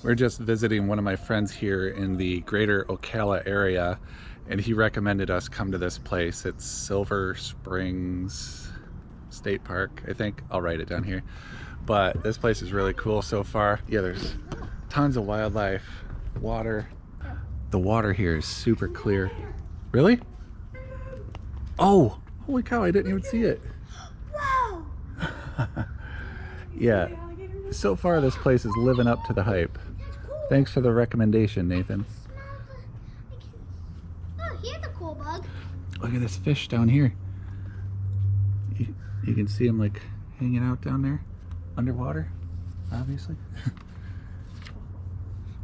We're just visiting one of my friends here in the greater Ocala area, and he recommended us come to this place. It's Silver Springs State Park, I think. I'll write it down here. But this place is really cool so far. Yeah, there's tons of wildlife, water. The water here is super clear. Really? Oh, holy cow, I didn't even see it. Wow! Yeah, so far this place is living up to the hype. Thanks for the recommendation, Nathan. Oh, here's a cool bug. Look at this fish down here. You can see him like hanging out down there, underwater, obviously.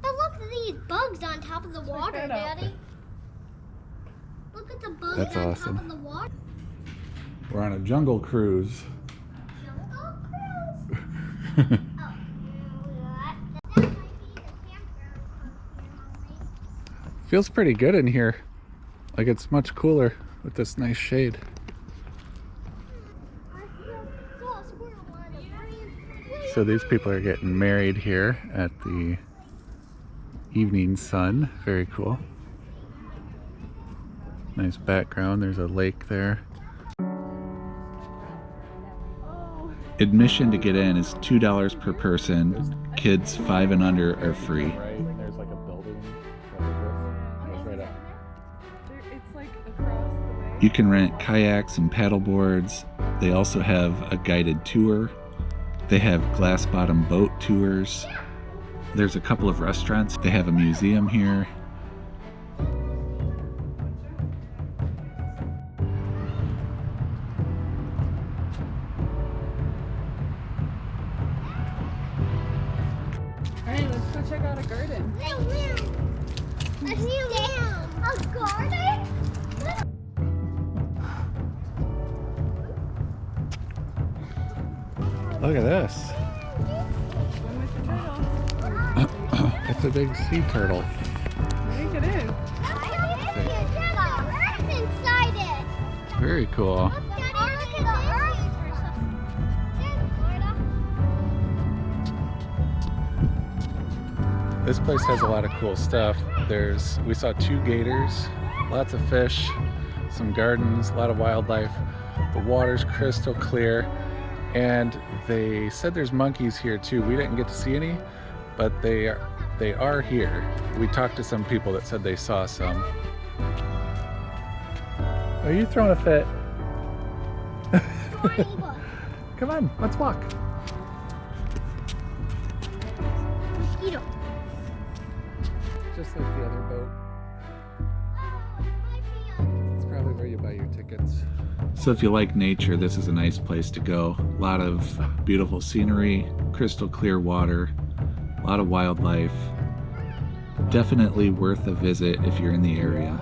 But look at these bugs on top of the water, Daddy. Look at the bugs That's on awesome. top of the water. We're on a jungle cruise. Jungle cruise. Feels pretty good in here. Like it's much cooler with this nice shade. So these people are getting married here at the evening sun. Very cool. Nice background. There's a lake there. Admission to get in is $2 per person. Kids 5 and under are free. There's like a building. Right up. It's like across the way. You can rent kayaks and paddle boards. They also have a guided tour. They have glass bottom boat tours. There's a couple of restaurants. They have a museum here. Alright, let's go check out a garden. A garden? Look at this. One with the turtle. It's a big sea turtle. I think it is. Inside it. Very cool. This place has a lot of cool stuff. We saw 2 gators, lots of fish, some gardens, a lot of wildlife. The water's crystal clear, and they said there's monkeys here too. We didn't get to see any, but they are here. We talked to some people that said they saw some. Are you throwing a fit? Come on, let's walk. Mosquito. Just like the other boat. It's probably where you buy your tickets. So if you like nature, this is a nice place to go. A lot of beautiful scenery, crystal clear water, a lot of wildlife. Definitely worth a visit if you're in the area.